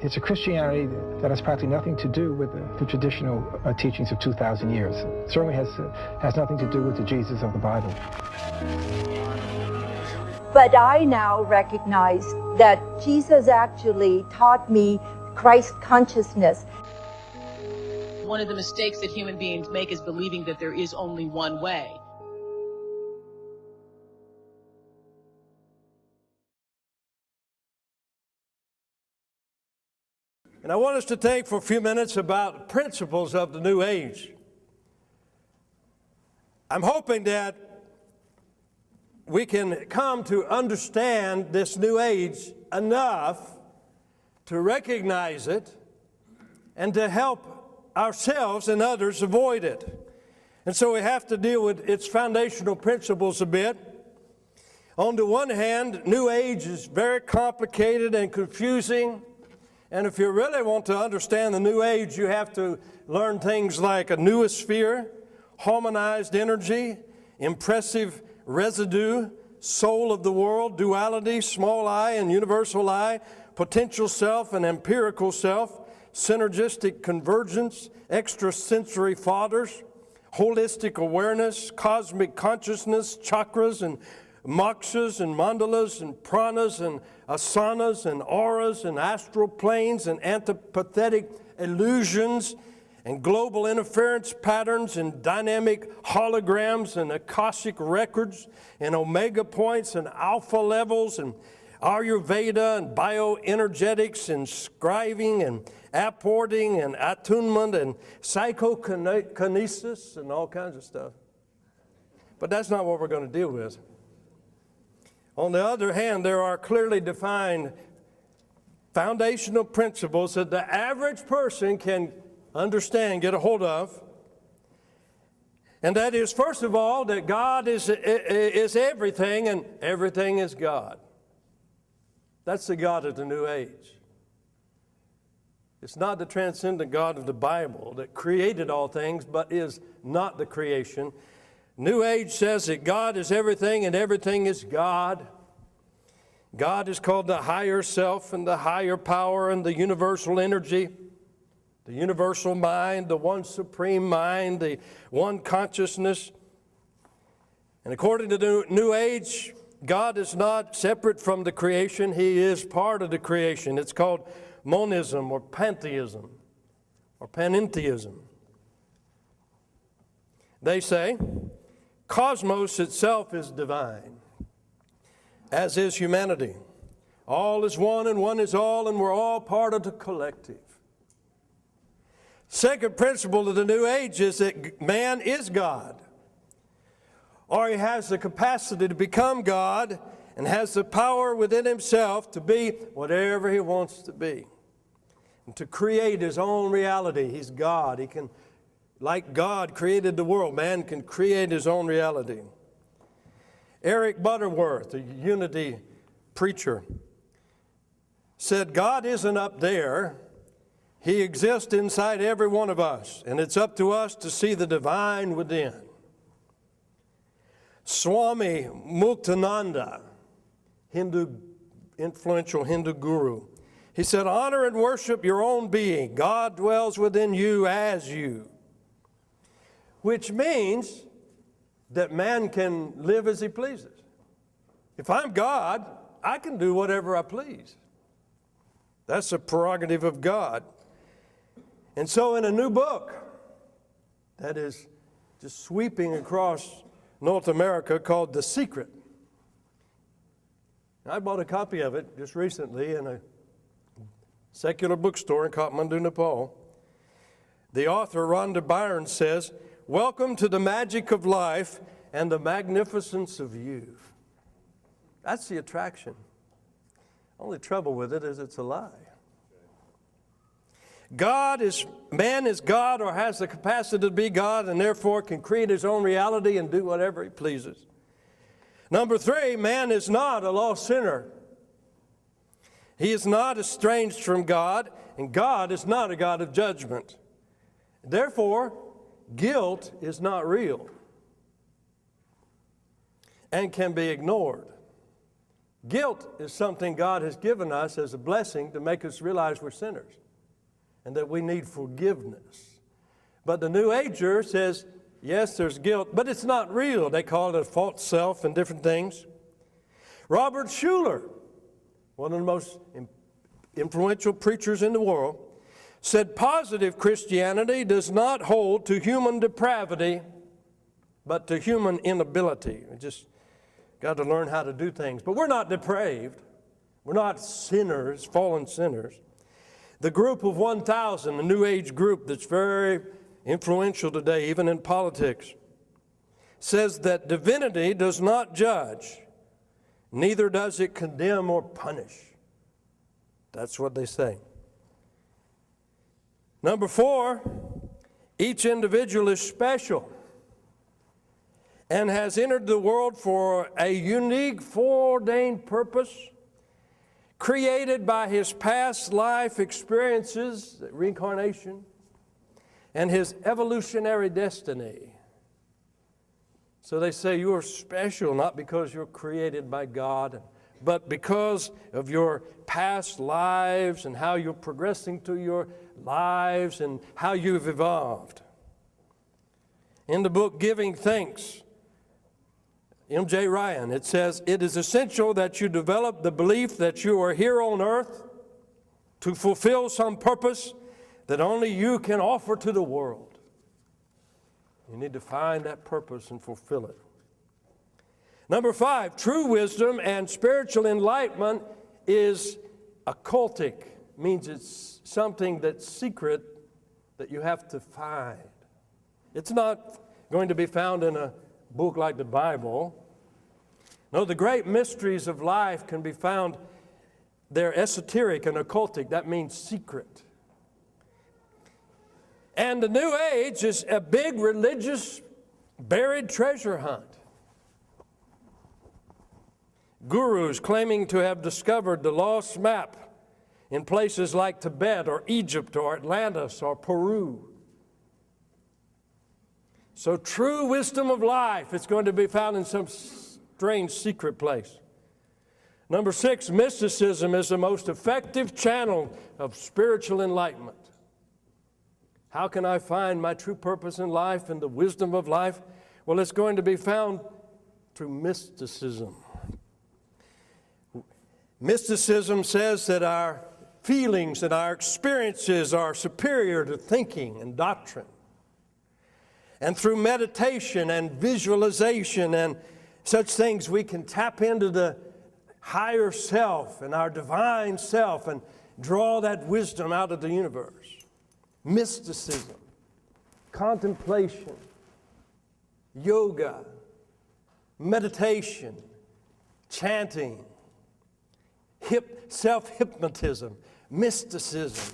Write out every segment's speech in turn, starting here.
It's a Christianity that has practically nothing to do with the traditional teachings of 2,000 years. It certainly has nothing to do with the Jesus of the Bible. But I now recognize that Jesus actually taught me Christ consciousness. One of the mistakes that human beings make is believing that there is only one way. And I want us to think for a few minutes about principles of the New Age. I'm hoping that we can come to understand this New Age enough to recognize it and to help ourselves and others avoid it. And so we have to deal with its foundational principles a bit. On the one hand, New Age is very complicated and confusing. And if you really want to understand the New Age, you have to learn things like a noosphere, harmonized energy, impressive residue, soul of the world, duality, small I and universal I, potential self and empirical self, synergistic convergence, extrasensory fathers, holistic awareness, cosmic consciousness, chakras and mokshas and mandalas and pranas and asanas and auras and astral planes and antipathetic illusions and global interference patterns and dynamic holograms and Akashic records and omega points and alpha levels and Ayurveda and bioenergetics and scribing and apporting and attunement and psychokinesis and all kinds of stuff. But that's not what we're going to deal with. On the other hand, there are clearly defined foundational principles that the average person can understand, get a hold of. And that is, first of all, that God is everything and everything is God. That's the God of the New Age. It's not the transcendent God of the Bible that created all things, but is not the creation. New Age says that God is everything and everything is God. God is called the higher self and the higher power and the universal energy, the universal mind, the one supreme mind, the one consciousness. And according to the New Age, God is not separate from the creation. He is part of the creation. It's called monism or pantheism or panentheism. They say cosmos itself is divine, as is humanity. All is one and one is all, and we're all part of the collective. Second principle of the New Age is that man is God, or he has the capacity to become God and has the power within himself to be whatever he wants to be and to create his own reality. He's God. He can, like God created the world, man can create his own reality. Eric Butterworth, a unity preacher, said, God isn't up there. He exists inside every one of us, and it's up to us to see the divine within. Swami Muktananda, influential Hindu guru, he said, honor and worship your own being. God dwells within you as you. Which means that man can live as he pleases. If I'm God, I can do whatever I please. That's a prerogative of God. And so in a new book that is just sweeping across North America called The Secret, I bought a copy of it just recently in a secular bookstore in Kathmandu, Nepal. The author, Rhonda Byrne, says, welcome to the magic of life and the magnificence of you. That's the attraction. Only trouble with it is it's a lie. Man is God or has the capacity to be God and therefore can create his own reality and do whatever he pleases. Number 3, man is not a lost sinner. He is not estranged from God, and God is not a God of judgment. Therefore, guilt is not real and can be ignored. Guilt is something God has given us as a blessing to make us realize we're sinners and that we need forgiveness. But the New Ager says, yes, there's guilt, but it's not real. They call it a false self and different things. Robert Schuller, one of the most influential preachers in the world, said positive Christianity does not hold to human depravity, but to human inability. We just got to learn how to do things. But we're not depraved. We're not sinners, fallen sinners. The group of 1,000, the New Age group that's very influential today, even in politics, says that divinity does not judge, neither does it condemn or punish. That's what they say. Number 4, each individual is special and has entered the world for a unique foreordained purpose created by his past life experiences, reincarnation, and his evolutionary destiny. So they say you are special not because you're created by God, but because of your past lives and how you're progressing through your lives and how you've evolved. In the book Giving Thanks, M.J. Ryan, it says, it is essential that you develop the belief that you are here on earth to fulfill some purpose that only you can offer to the world. You need to find that purpose and fulfill it. Number 5, true wisdom and spiritual enlightenment is occultic. Means it's something that's secret that you have to find. It's not going to be found in a book like the Bible. No, the great mysteries of life can be found. They're esoteric and occultic. That means secret. And the New Age is a big religious buried treasure hunt. Gurus claiming to have discovered the lost map in places like Tibet or Egypt or Atlantis or Peru. So true wisdom of life is going to be found in some strange secret place. Number 6, mysticism is the most effective channel of spiritual enlightenment. How can I find my true purpose in life and the wisdom of life? Well, it's going to be found through mysticism. Mysticism says that our feelings and our experiences are superior to thinking and doctrine. And through meditation and visualization and such things, we can tap into the higher self and our divine self and draw that wisdom out of the universe. Mysticism, contemplation, yoga, meditation, chanting, self-hypnotism, mysticism.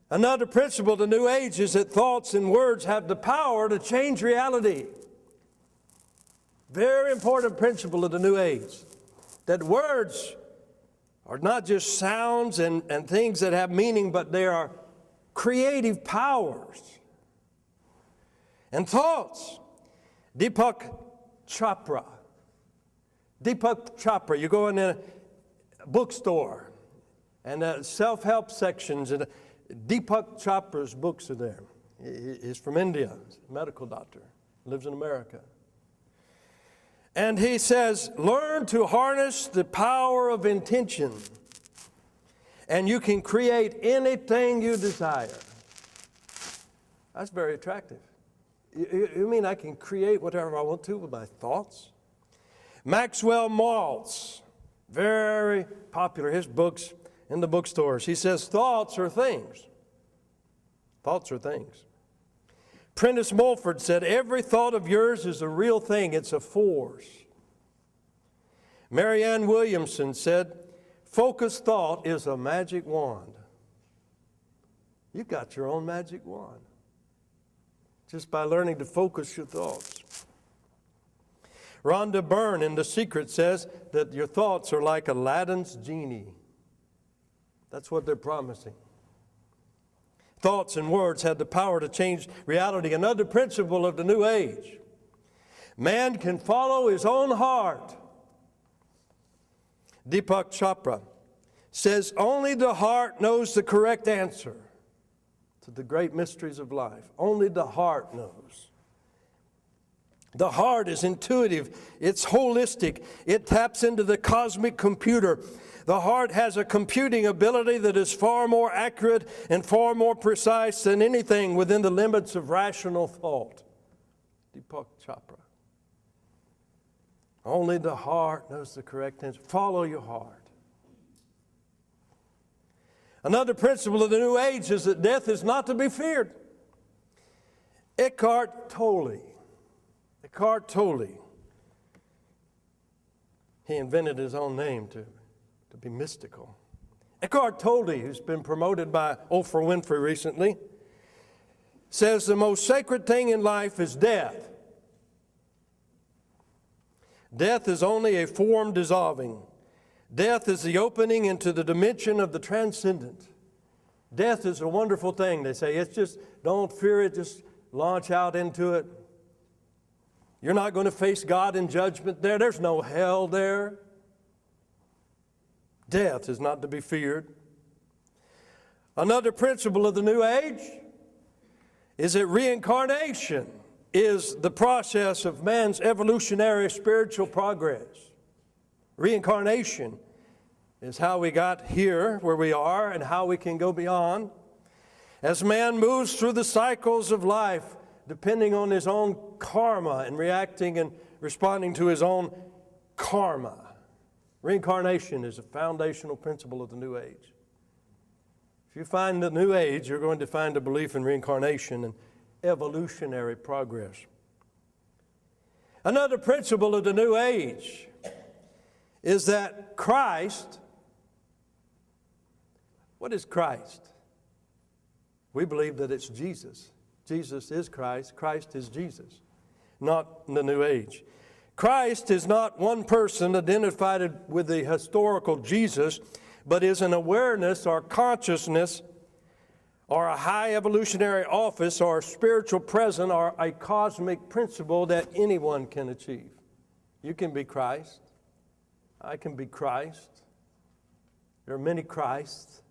Another principle of the New Age is that thoughts and words have the power to change reality. Very important principle of the New Age. That words are not just sounds and things that have meaning, but they are creative powers. And thoughts. Deepak Chopra, you go in a bookstore and self-help sections, and Deepak Chopra's books are there. He's from India, he's a medical doctor, lives in America. And he says, learn to harness the power of intention, and you can create anything you desire. That's very attractive. You mean I can create whatever I want to with my thoughts? Maxwell Maltz, very popular, his books in the bookstores. He says, thoughts are things. Thoughts are things. Prentice Mulford said, every thought of yours is a real thing. It's a force. Marianne Williamson said, focused thought is a magic wand. You've got your own magic wand just by learning to focus your thoughts. Rhonda Byrne in The Secret says that your thoughts are like Aladdin's genie. That's what they're promising. Thoughts and words have the power to change reality. Another principle of the New Age. Man can follow his own heart Deepak Chopra, says only the heart knows the correct answer to the great mysteries of life. Only the heart knows. The heart is intuitive, it's holistic, it taps into the cosmic computer. The heart has a computing ability that is far more accurate and far more precise than anything within the limits of rational thought. Deepak Chopra. Only the heart knows the correct answer. Follow your heart. Another principle of the New Age is that death is not to be feared. Eckhart Tolle, he invented his own name to be mystical. Eckhart Tolle, who's been promoted by Oprah Winfrey recently, says the most sacred thing in life is death. Death is only a form dissolving. Death is the opening into the dimension of the transcendent. Death is a wonderful thing, they say. It's just, don't fear it, just launch out into it. You're not going to face God in judgment there. There's no hell there. Death is not to be feared. Another principle of the New Age is that reincarnation is the process of man's evolutionary spiritual progress. Reincarnation is how we got here where we are and how we can go beyond. As man moves through the cycles of life, depending on his own karma and reacting and responding to his own karma. Reincarnation is a foundational principle of the New Age. If you find the New Age, you're going to find a belief in reincarnation and evolutionary progress. Another principle of the New Age is that Christ, what is Christ? We believe that it's Jesus. Jesus is Christ. Christ is Jesus, not in the New Age. Christ is not one person identified with the historical Jesus, but is an awareness or consciousness or a high evolutionary office or a spiritual presence or a cosmic principle that anyone can achieve. You can be Christ. I can be Christ. There are many Christs.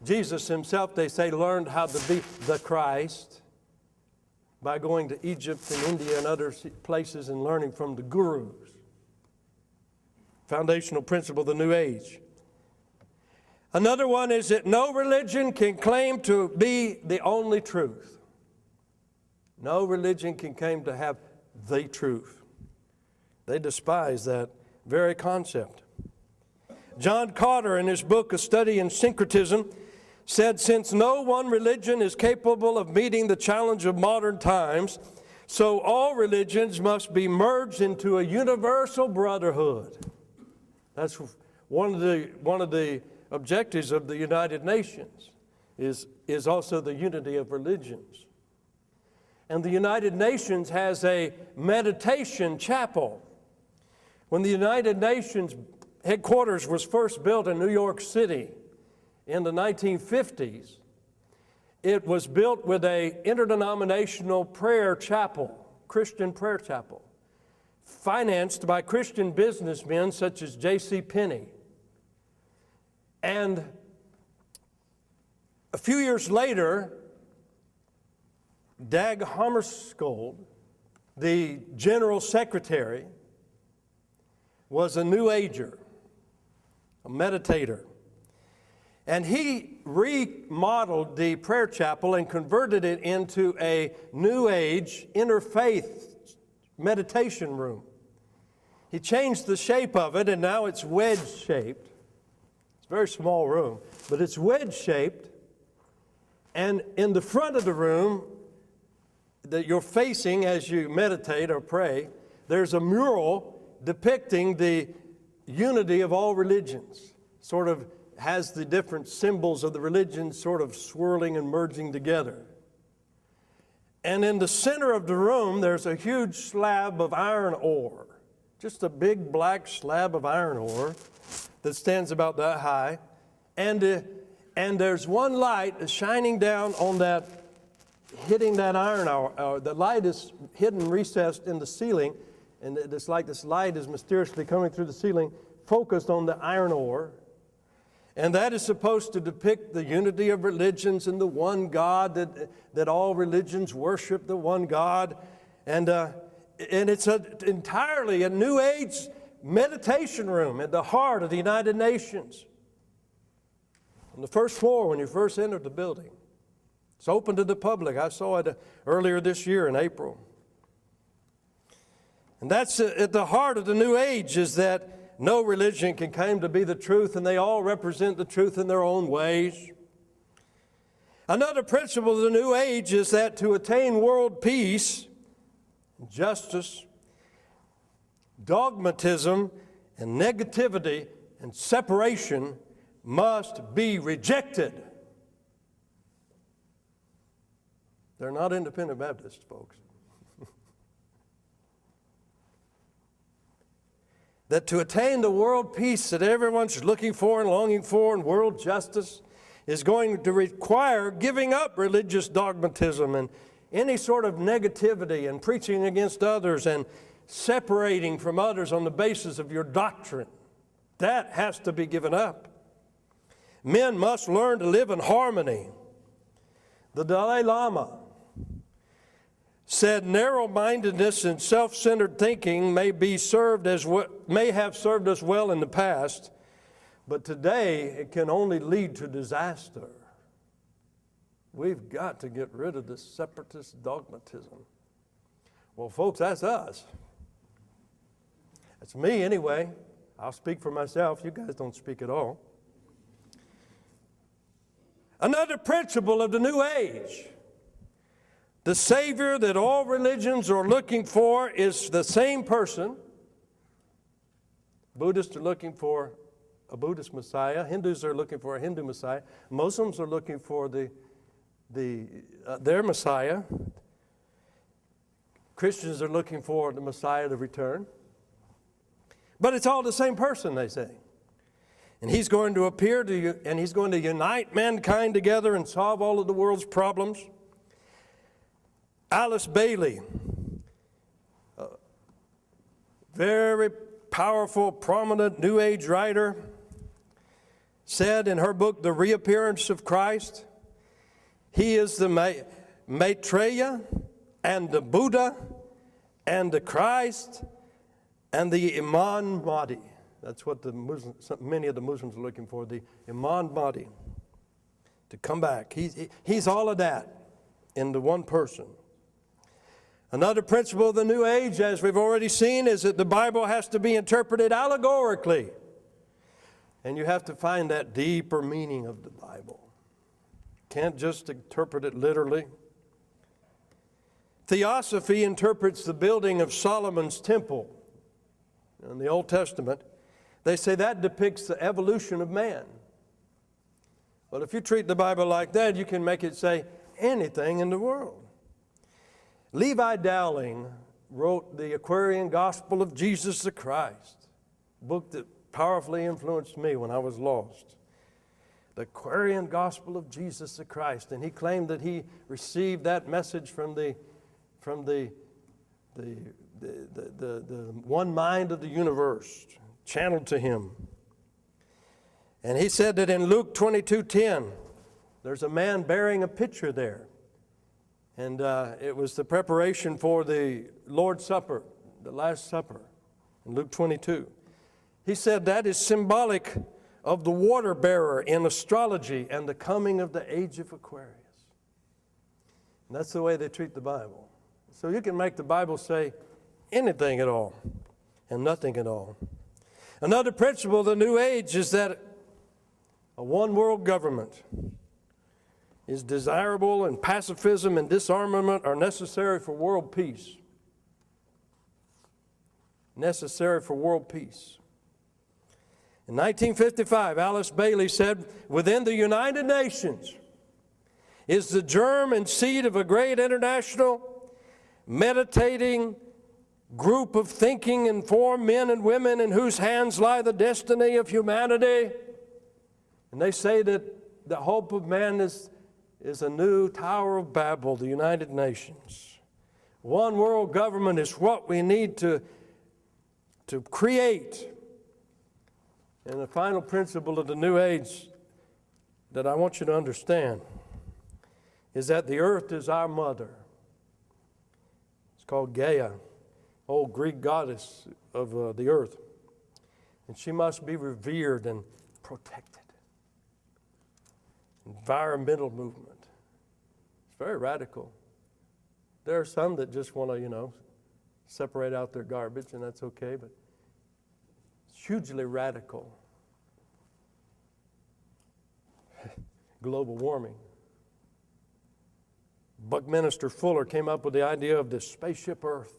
Jesus himself, they say, learned how to be the Christ by going to Egypt and India and other places and learning from the gurus. Foundational principle of the New Age. Another one is that no religion can claim to be the only truth. No religion can claim to have the truth. They despise that very concept. John Carter, in his book, A Study in Syncretism, said, since no one religion is capable of meeting the challenge of modern times, so all religions must be merged into a universal brotherhood. That's one of the objectives of the United Nations, is also the unity of religions. And the United Nations has a meditation chapel. When the United Nations headquarters was first built in New York City in the 1950s, it was built with an interdenominational prayer chapel, Christian prayer chapel, financed by Christian businessmen such as J.C. Penney. And a few years later, Dag Hammarskjöld, the general secretary, was a New Ager, a meditator. And he remodeled the prayer chapel and converted it into a New Age interfaith meditation room. He changed the shape of it, and now it's wedge-shaped. It's a very small room, but it's wedge-shaped. And in the front of the room that you're facing as you meditate or pray, there's a mural depicting the unity of all religions. Sort of has the different symbols of the religions sort of swirling and merging together. And in the center of the room, there's a huge slab of iron ore, just a big black slab of iron ore that stands about that high. And there's one light shining down on that, hitting that iron ore. The light is hidden, recessed in the ceiling, and it's like this light is mysteriously coming through the ceiling, focused on the iron ore, and that is supposed to depict the unity of religions and the one God, that all religions worship the one God. And it's entirely a New Age meditation room at the heart of the United Nations. On the first floor when you first entered the building. It's open to the public. I saw it earlier this year in April. And that's at the heart of the New Age, is that no religion can claim to be the truth, and they all represent the truth in their own ways. Another principle of the New Age is that to attain world peace, justice, dogmatism, and negativity and separation must be rejected. They're not independent Baptists, folks. That to attain the world peace that everyone's looking for and longing for, and world justice, is going to require giving up religious dogmatism and any sort of negativity and preaching against others and separating from others on the basis of your doctrine. That has to be given up. Men must learn to live in harmony. The Dalai Lama said narrow-mindedness and self-centered thinking may have served us well in the past, but today it can only lead to disaster. We've got to get rid of this separatist dogmatism. Well, folks, that's us. That's me anyway. I'll speak for myself. You guys don't speak at all. Another principle of the New Age: the Savior that all religions are looking for is the same person. Buddhists are looking for a Buddhist Messiah. Hindus are looking for a Hindu Messiah. Muslims are looking for their Messiah. Christians are looking for the Messiah to return. But it's all the same person, they say. And he's going to appear to you, and he's going to unite mankind together and solve all of the world's problems. Alice Bailey, a very powerful, prominent New Age writer, said in her book, The Reappearance of Christ, he is the Maitreya and the Buddha and the Christ and the Imam Mahdi. That's what many of the Muslims are looking for, the Imam Mahdi, to come back. He's all of that in the one person. Another principle of the New Age, as we've already seen, is that the Bible has to be interpreted allegorically. And you have to find that deeper meaning of the Bible. Can't just interpret it literally. Theosophy interprets the building of Solomon's temple in the Old Testament. They say that depicts the evolution of man. Well, if you treat the Bible like that, you can make it say anything in the world. Levi Dowling wrote the Aquarian Gospel of Jesus the Christ, a book that powerfully influenced me when I was lost. The Aquarian Gospel of Jesus the Christ. And he claimed that he received that message from the one mind of the universe, channeled to him. And he said that in Luke 22:10, there's a man bearing a pitcher there. And it was the preparation for the Lord's Supper, the Last Supper, in Luke 22. He said that is symbolic of the water bearer in astrology and the coming of the age of Aquarius. And that's the way they treat the Bible. So you can make the Bible say anything at all and nothing at all. Another principle of the New Age is that a one-world government is desirable, and pacifism and disarmament are necessary for world peace. Necessary for world peace. In 1955, Alice Bailey said, within the United Nations is the germ and seed of a great international meditating group of thinking, informed men and women in whose hands lie the destiny of humanity. And they say that the hope of man is a new Tower of Babel, the United Nations. One world government is what we need to create And the final principle of the New Age that I want you to understand is that the earth is our mother. It's called Gaia, old Greek goddess of the earth. And she must be revered and protected. Environmental movement. It's very radical. There are some that just want to, separate out their garbage, and that's okay, but it's hugely radical. Global warming. Buckminster Fuller came up with the idea of this spaceship Earth.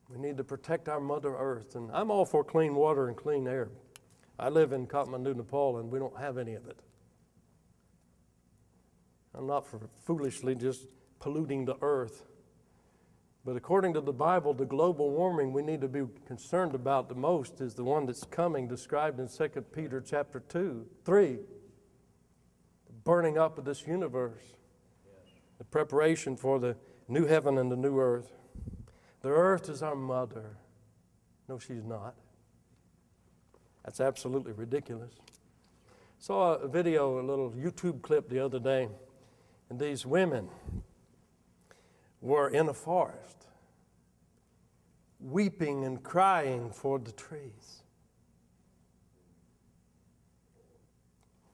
We need to protect our Mother Earth. And I'm all for clean water and clean air. I live in Kathmandu, Nepal, and we don't have any of it. I'm not for foolishly just polluting the earth. But according to the Bible, the global warming we need to be concerned about the most is the one that's coming, described in 2 Peter chapter 3. The burning up of this universe. The preparation for the new heaven and the new earth. The earth is our mother. No, she's not. That's absolutely ridiculous. Saw a video, a little YouTube clip the other day, and these women were in a forest, weeping and crying for the trees.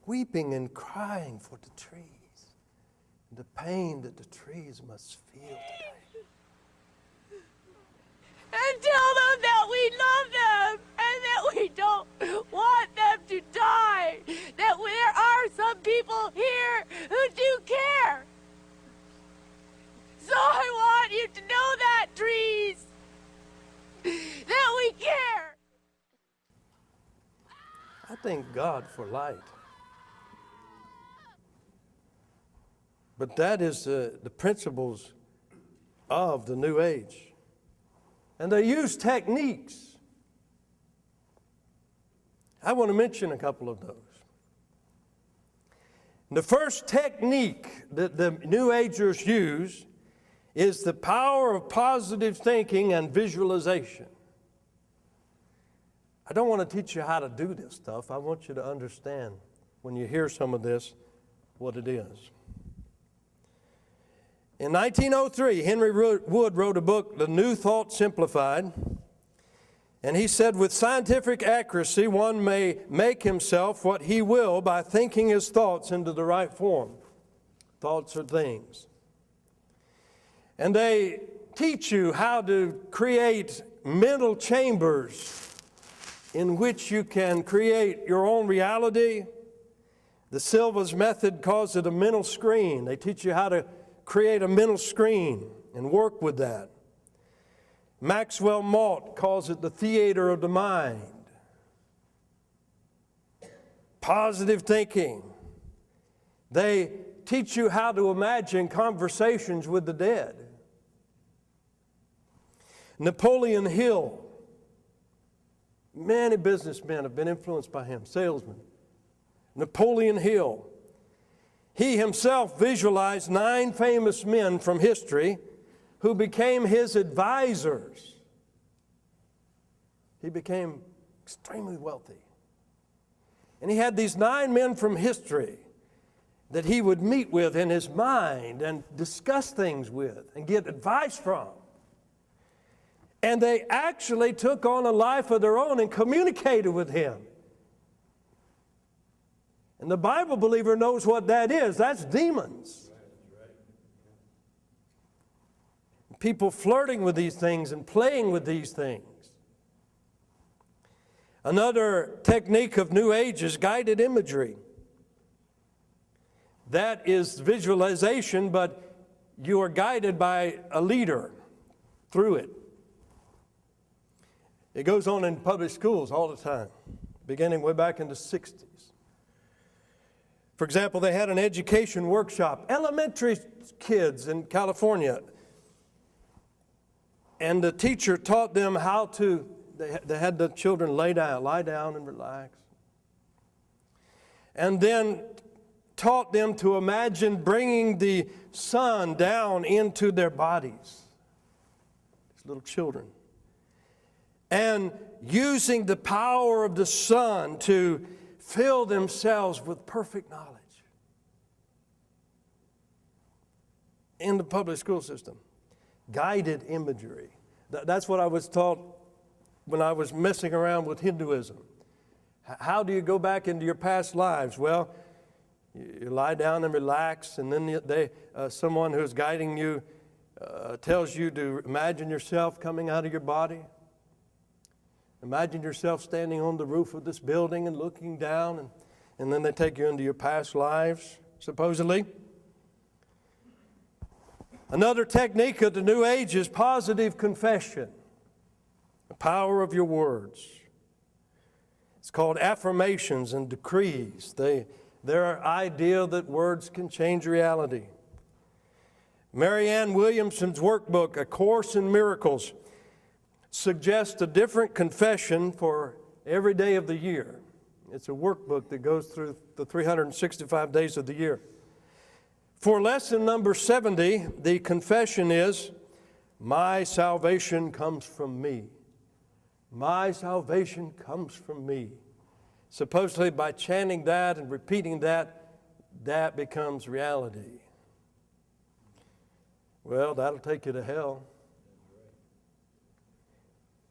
Weeping and crying for the trees. The pain that the trees must feel today. And tell them that we love them and that we don't want them to die. That there are some people here who do care. So I want you to know that, trees, that we care. I thank God for light. But that is the principles of the New Age. And they use techniques. I want to mention a couple of those. The first technique that the New Agers use is the power of positive thinking and visualization. I don't want to teach you how to do this stuff. I want you to understand, when you hear some of this, what it is. In 1903, Henry Wood wrote a book, The New Thought Simplified, and he said, with scientific accuracy, one may make himself what he will by thinking his thoughts into the right form. Thoughts are things. And they teach you how to create mental chambers in which you can create your own reality. The Silva's method calls it a mental screen. They teach you how to create a mental screen and work with that. Maxwell Maltz calls it the theater of the mind. Positive thinking. They teach you how to imagine conversations with the dead. Napoleon Hill. Many businessmen have been influenced by him, salesmen. Napoleon Hill. He himself visualized 9 famous men from history who became his advisors. He became extremely wealthy. And he had these 9 men from history that he would meet with in his mind and discuss things with and get advice from. And they actually took on a life of their own and communicated with him. And the Bible believer knows what that is. That's demons. People flirting with these things and playing with these things. Another technique of New Age is guided imagery. That is visualization, but you are guided by a leader through it. It goes on in public schools all the time, beginning way back in the 60s. For example, they had an education workshop, elementary kids in California. And the teacher taught them how to, they had the children lie down and relax. And then taught them to imagine bringing the sun down into their bodies. These little children. and using the power of the Son to fill themselves with perfect knowledge. In the public school system, guided imagery. That's what I was taught when I was messing around with Hinduism. How do you go back into your past lives? Well, you lie down and relax, and then someone who's guiding you tells you to imagine yourself coming out of your body. Imagine yourself standing on the roof of this building and looking down, and then they take you into your past lives, supposedly. Another technique of the New Age is positive confession, the power of your words. It's called affirmations and decrees. Their idea that words can change reality. Marianne Williamson's workbook, A Course in Miracles, suggests a different confession for every day of the year. It's a workbook that goes through the 365 days of the year. For lesson number 70, the confession is, my salvation comes from me. My salvation comes from me. Supposedly by chanting that and repeating that, that becomes reality. Well, that'll take you to hell.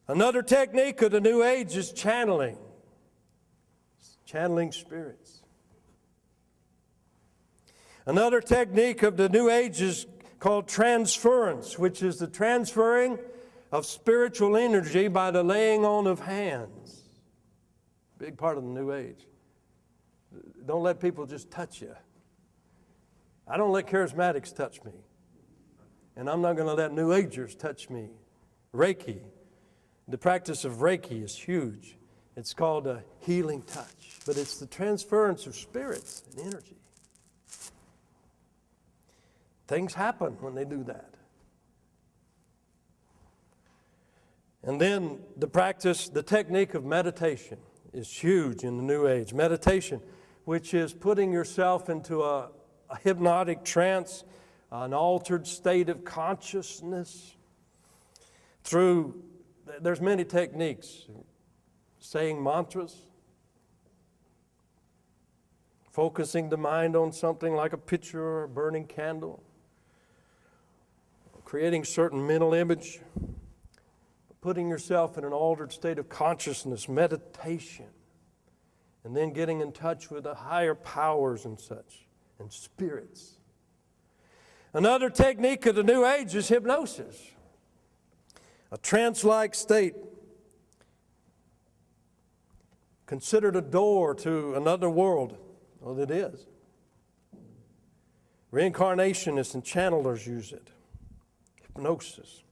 Another technique of the New Age is channeling. Channeling spirits. Another technique of the New Age is called transference, which is the transferring of spiritual energy by the laying on of hands. Big part of the New Age. Don't let people just touch you. I don't let charismatics touch me. And I'm not going to let New Agers touch me. Reiki. The practice of Reiki is huge. It's called a healing touch. But it's the transference of spirits and energy. Things happen when they do that. And then the technique of meditation is huge in the New Age. Meditation, which is putting yourself into a hypnotic trance, an altered state of consciousness there's many techniques. Saying mantras, focusing the mind on something like a picture or a burning candle, creating certain mental image, putting yourself in an altered state of consciousness, meditation, and then getting in touch with the higher powers and such, and spirits. Another technique of the New Age is hypnosis, a trance-like state, considered a door to another world. Well, it is. Reincarnationists and channelers use it. Hypnosis.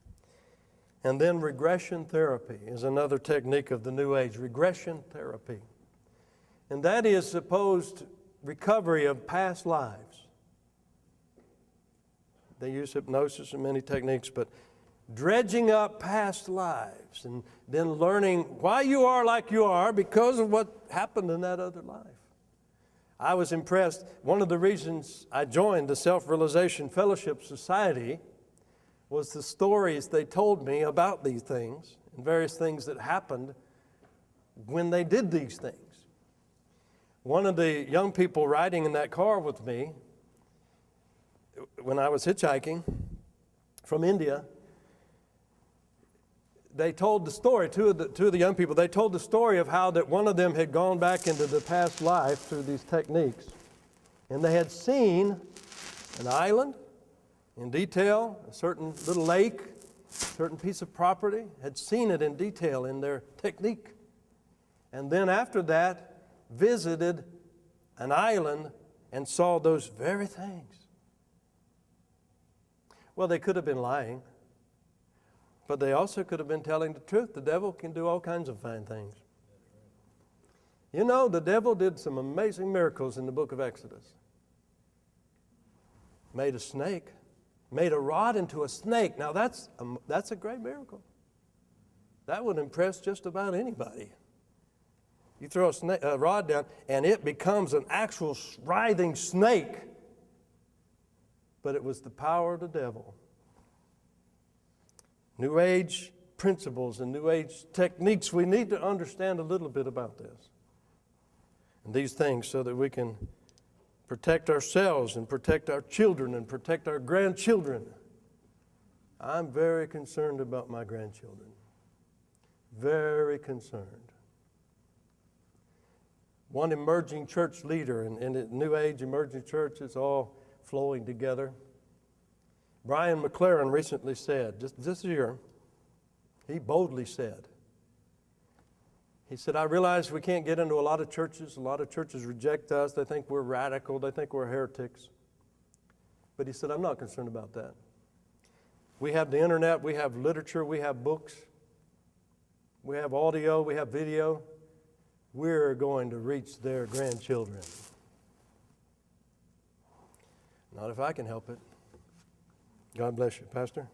And then regression therapy is another technique of the New Age. Regression therapy. And that is supposed recovery of past lives. They use hypnosis and many techniques, but dredging up past lives and then learning why you are like you are because of what happened in that other life. I was impressed. One of the reasons I joined the Self-Realization Fellowship Society was the stories they told me about these things and various things that happened when they did these things. One of the young people riding in that car with me, when I was hitchhiking from India, they told the story, two of the young people, they told the story of how that one of them had gone back into the past life through these techniques. And they had seen an island in detail, a certain little lake, a certain piece of property, had seen it in detail in their technique. And then after that, visited an island and saw those very things. Well, they could have been lying. But they also could have been telling the truth. The devil can do all kinds of fine things. You know, the devil did some amazing miracles in the book of Exodus. Made a snake. Made a rod into a snake. Now that's a great miracle. That would impress just about anybody. You throw a rod down and it becomes an actual writhing snake. But it was the power of the devil. New Age principles and New Age techniques, we need to understand a little bit about this and these things so that we can protect ourselves and protect our children and protect our grandchildren. I'm very concerned about my grandchildren. Very concerned. One emerging church leader in the New Age emerging church, it's all flowing together. Brian McLaren recently said, just this year, he boldly said, he said, I realize we can't get into a lot of churches. A lot of churches reject us. They think we're radical. They think we're heretics. But he said, I'm not concerned about that. We have the internet. We have literature. We have books. We have audio. We have video. We're going to reach their grandchildren. Not if I can help it. God bless you, Pastor.